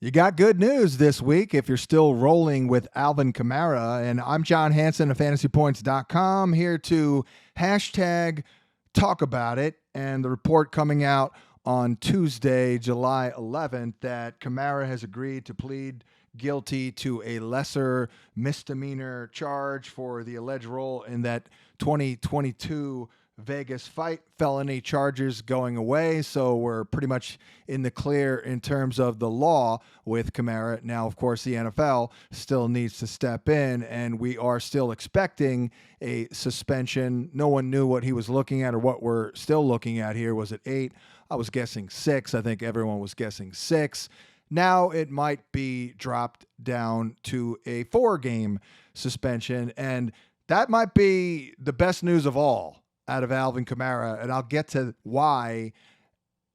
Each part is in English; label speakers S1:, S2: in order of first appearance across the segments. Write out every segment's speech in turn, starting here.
S1: You got good news this week if you're still rolling with Alvin Kamara. And I'm John Hansen of fantasypoints.com here to hashtag talk about it. And the report coming out on Tuesday, July 11th, that Kamara has agreed to plead guilty to a lesser misdemeanor charge for the alleged role in that 2022 Vegas fight. Felony charges going away, so we're pretty much in the clear in terms of the law with Kamara. Now, of course, the NFL still needs to step in, and we are still expecting a suspension. No one knew what he was looking at or what we're still looking at here. Was it 8? I was guessing 6. I think everyone was guessing 6. Now it might be dropped down to a 4-game suspension, and that might be the best news of all out of Alvin Kamara, and I'll get to why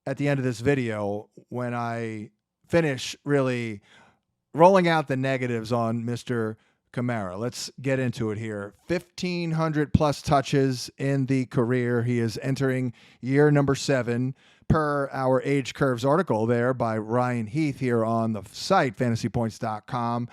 S1: at the end of this video when I finish really rolling out the negatives on Mr. Kamara. Let's get into it here. 1,500 plus touches in the career. He is entering year number 7 per our Age Curves article there by Ryan Heath here on the site, fantasypoints.com.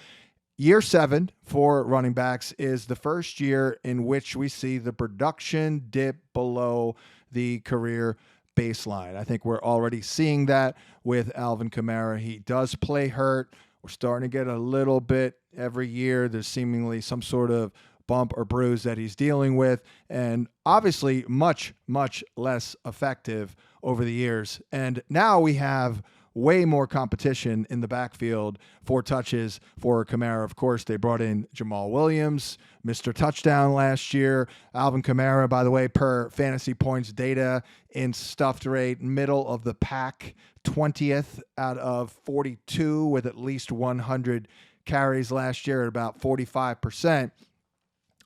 S1: Year 7 for running backs is the first year in which we see the production dip below the career baseline. I think we're already seeing that with Alvin Kamara. He does play hurt. We're starting to get a little bit every year. There's seemingly some sort of bump or bruise that he's dealing with, and obviously much, much less effective over the years. And now we have way more competition in the backfield for touches for Kamara. Of course, they brought in Jamal Williams, Mr. Touchdown last year. Alvin Kamara, by the way, per fantasy points data in stuffed rate, middle of the pack, 20th out of 42 with at least 100 carries last year at about 45%.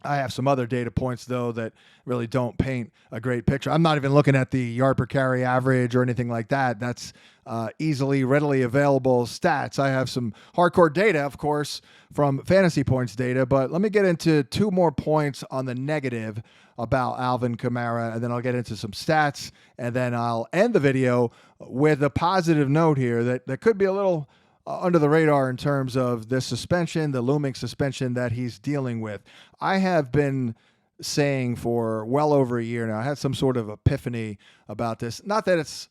S1: I have some other data points, though, that really don't paint a great picture. I'm not even looking at the yard per carry average or anything like that. That's readily available stats. I have some hardcore data, of course, from Fantasy Points data, but let me get into 2 more points on the negative about Alvin Kamara, and then I'll get into some stats, and then I'll end the video with a positive note here that could be a little under the radar in terms of the suspension, the looming suspension that he's dealing with. I have been saying for well over a year now, I had some sort of epiphany about this. Not that it's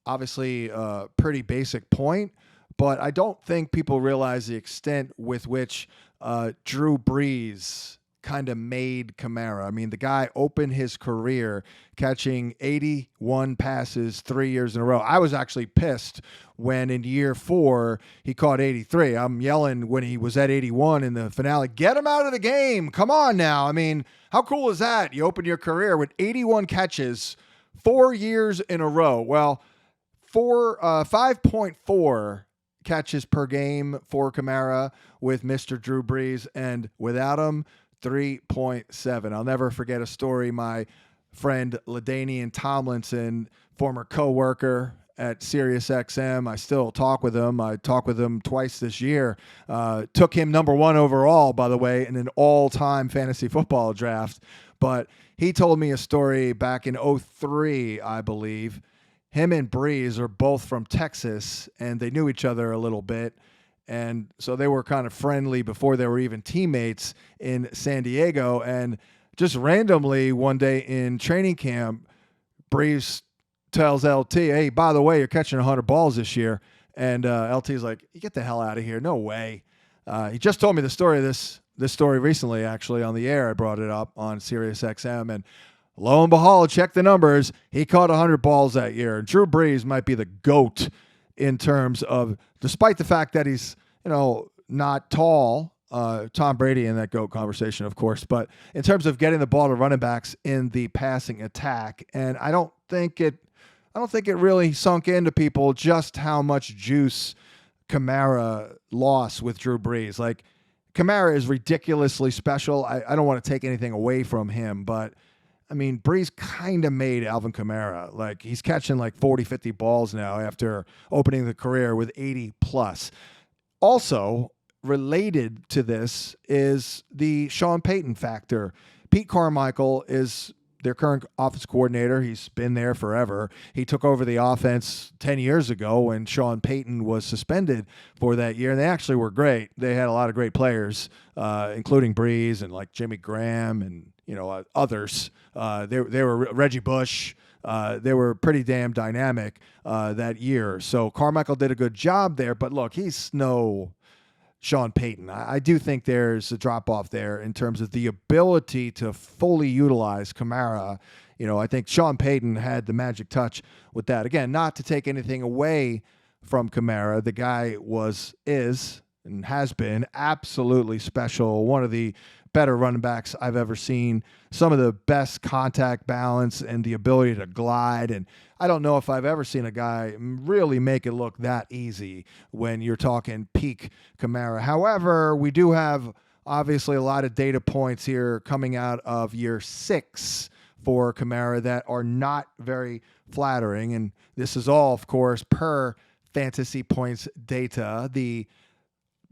S1: obviously a pretty basic point, but I don't think people realize the extent with which Drew Brees kind of made Kamara. I mean, the guy opened his career catching 81 passes 3 years in a row. I was actually pissed when in year 4 he caught 83. I'm yelling when he was at 81 in the finale, get him out of the game. Come on now. I mean, how cool is that? You open your career with 81 catches 4 years in a row. Well, 5.4 catches per game for Kamara with Mr. Drew Brees, and without him, 3.7. I'll never forget a story my friend LaDainian Tomlinson, former co-worker at SiriusXM, I still talk with him. I talked with him twice this year. Took him number 1 overall, by the way, in an all-time fantasy football draft. But he told me a story back in 03, I believe. Him and Brees are both from Texas, and they knew each other a little bit. And so they were kind of friendly before they were even teammates in San Diego. And just randomly one day in training camp, Brees tells LT, hey, by the way, you're catching 100 balls this year. And LT's like, you get the hell out of here. No way. He just told me the story of this story recently, actually, on the air. I brought it up on SiriusXM. And lo and behold, check the numbers. He caught 100 balls that year. Drew Brees might be the GOAT in terms of, despite the fact that he's, not tall, Tom Brady in that GOAT conversation, of course, but in terms of getting the ball to running backs in the passing attack. And I don't think it really sunk into people just how much juice Kamara lost with Drew Brees. Like, Kamara is ridiculously special. I don't want to take anything away from him, but I mean, Brees kind of made Alvin Kamara. Like, he's catching like 40, 50 balls now after opening the career with 80 plus. Also, related to this is the Sean Payton factor. Pete Carmichael is their current offense coordinator. He's been there forever. He took over the offense 10 years ago when Sean Payton was suspended for that year. And they actually were great. They had a lot of great players, including Brees and like Jimmy Graham and, others. They were Reggie Bush. They were pretty damn dynamic that year. So Carmichael did a good job there. But look, he's no Sean Payton. I do think there's a drop-off there in terms of the ability to fully utilize Kamara. I think Sean Payton had the magic touch with that. Again, not to take anything away from Kamara. The guy is, and has been absolutely special. One of the better running backs I've ever seen. Some of the best contact balance and the ability to glide. And I don't know if I've ever seen a guy really make it look that easy when you're talking peak Kamara. However, we do have obviously a lot of data points here coming out of year 6 for Kamara that are not very flattering. And this is all, of course, per fantasy points data. The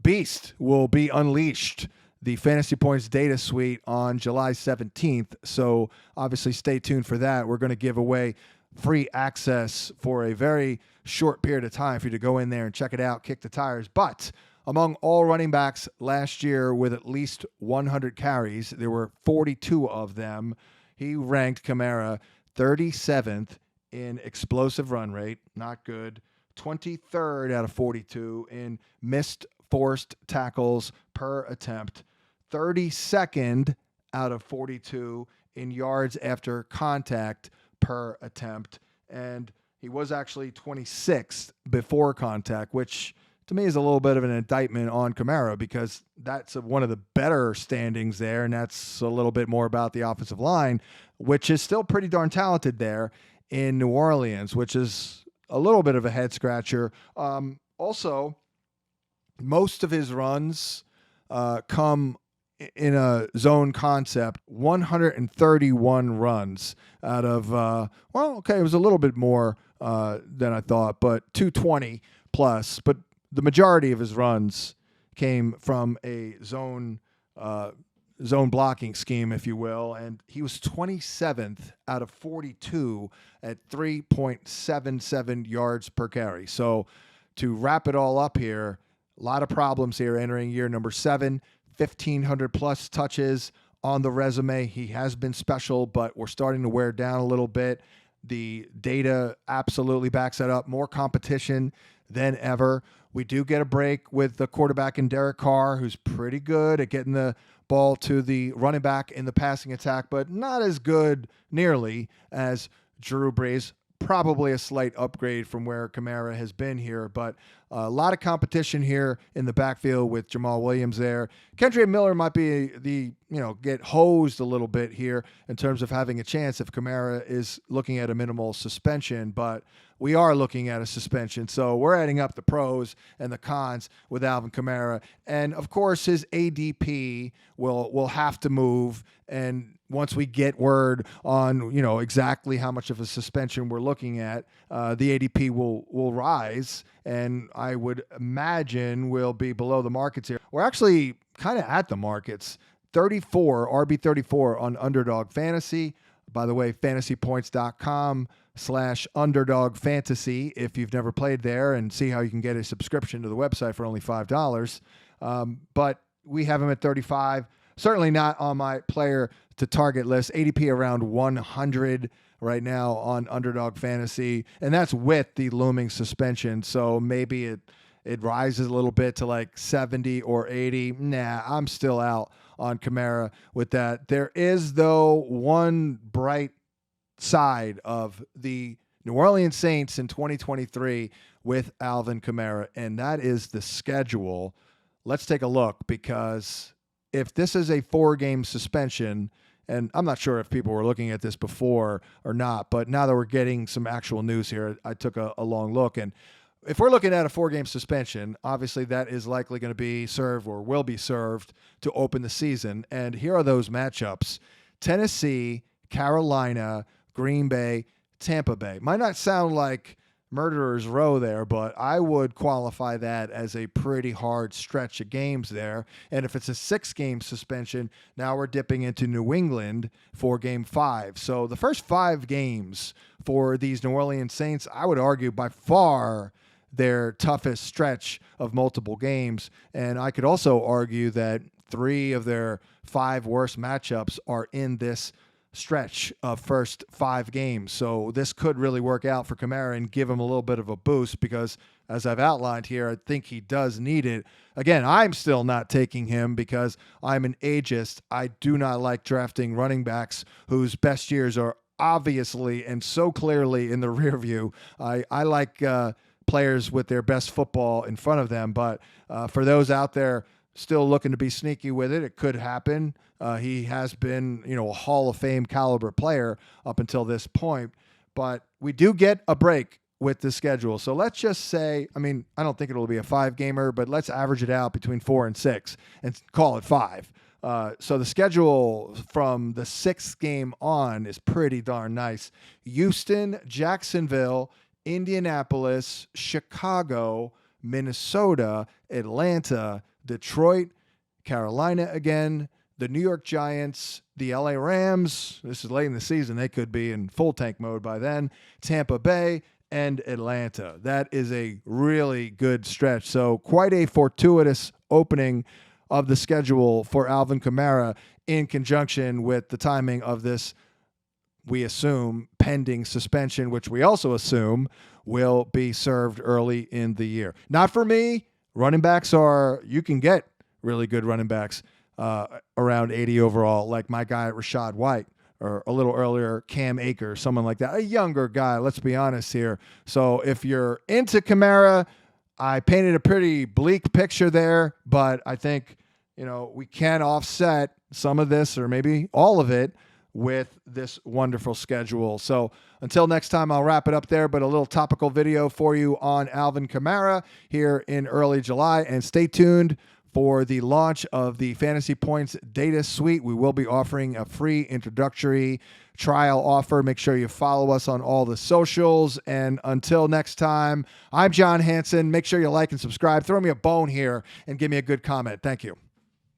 S1: beast will be unleashed, the Fantasy Points Data Suite, on July 17th. So obviously stay tuned for that. We're going to give away free access for a very short period of time for you to go in there and check it out, kick the tires. But among all running backs last year with at least 100 carries, there were 42 of them. He ranked Kamara 37th in explosive run rate, not good. 23rd out of 42 in missed forced tackles per attempt. 32nd out of 42 in yards after contact per attempt. And he was actually 26th before contact, which to me is a little bit of an indictment on Kamara because that's one of the better standings there. And that's a little bit more about the offensive line, which is still pretty darn talented there in New Orleans, which is a little bit of a head scratcher. Also, most of his runs come in a zone concept. 131 runs out of, it was a little bit more than I thought, but 220 plus. But the majority of his runs came from a zone blocking scheme, if you will, and he was 27th out of 42 at 3.77 yards per carry. So to wrap it all up here, a lot of problems here entering year number 7, 1,500 plus touches on the resume. He has been special, but we're starting to wear down a little bit. The data absolutely backs that up. More competition than ever. We do get a break with the quarterback in Derek Carr, who's pretty good at getting the ball to the running back in the passing attack, but not as good nearly as Drew Brees. Probably a slight upgrade from where Kamara has been here, but a lot of competition here in the backfield with Jamal Williams there. Kendra Miller might be get hosed a little bit here in terms of having a chance if Kamara is looking at a minimal suspension, but we are looking at a suspension. So we're adding up the pros and the cons with Alvin Kamara. And of course, his ADP will have to move. And once we get word on, exactly how much of a suspension we're looking at, the ADP will rise. And I would imagine we'll be below the markets here. We're actually kind of at the markets. 34, RB34 on Underdog Fantasy. By the way, fantasypoints.com/underdog fantasy if you've never played there, and see how you can get a subscription to the website for only $5. But we have him at 35. Certainly not on my player to target list. ADP around 100 right now on Underdog Fantasy, and that's with the looming suspension. So maybe it rises a little bit to like 70 or 80. Nah, I'm still out on Kamara with that. There is, though, one bright side of the New Orleans Saints in 2023 with Alvin Kamara, and that is the schedule. Let's take a look, because if this is a 4-game suspension, and I'm not sure if people were looking at this before or not, but now that we're getting some actual news here, I took a long look. And if we're looking at a 4-game suspension, obviously that is likely going to be served or will be served to open the season. And here are those matchups: Tennessee, Carolina, Green Bay, Tampa Bay. Might not sound like murderer's row there, but I would qualify that as a pretty hard stretch of games there. And if it's a 6-game suspension, now we're dipping into New England for game 5. So the first 5 games for these New Orleans Saints, I would argue by far their toughest stretch of multiple games. And I could also argue that 3 of their 5 worst matchups are in this stretch of first 5 games. So this could really work out for Kamara and give him a little bit of a boost because, as I've outlined here, I think he does need it. Again, I'm still not taking him because I'm an ageist. I do not like drafting running backs whose best years are obviously and so clearly in the rear view. I like players with their best football in front of them, but for those out there still looking to be sneaky with it, it could happen. He has been, a Hall of Fame caliber player up until this point, but we do get a break with the schedule. So let's just say, I don't think it'll be a 5-gamer, but let's average it out between 4 and 6 and call it 5. So the schedule from the 6th game on is pretty darn nice. Houston, Jacksonville, Indianapolis, Chicago, Minnesota, Atlanta, Detroit, Carolina again, the New York Giants, the LA Rams. This is late in the season. They could be in full tank mode by then. Tampa Bay and Atlanta. That is a really good stretch. So quite a fortuitous opening of the schedule for Alvin Kamara in conjunction with the timing of this, we assume, pending suspension, which we also assume will be served early in the year. Not for me. Running backs you can get really good running backs around 80 overall, like my guy Rashad White, or a little earlier, Cam Akers, someone like that. A younger guy, let's be honest here. So if you're into Kamara, I painted a pretty bleak picture there, but I think, we can offset some of this or maybe all of it with this wonderful schedule. So until next time, I'll wrap it up there, but a little topical video for you on Alvin Kamara here in early July. And stay tuned for the launch of the Fantasy Points Data Suite. We will be offering a free introductory trial offer. Make sure you follow us on all the socials. And until next time, I'm John Hansen. Make sure you like and subscribe. Throw me a bone here and give me a good comment. Thank you.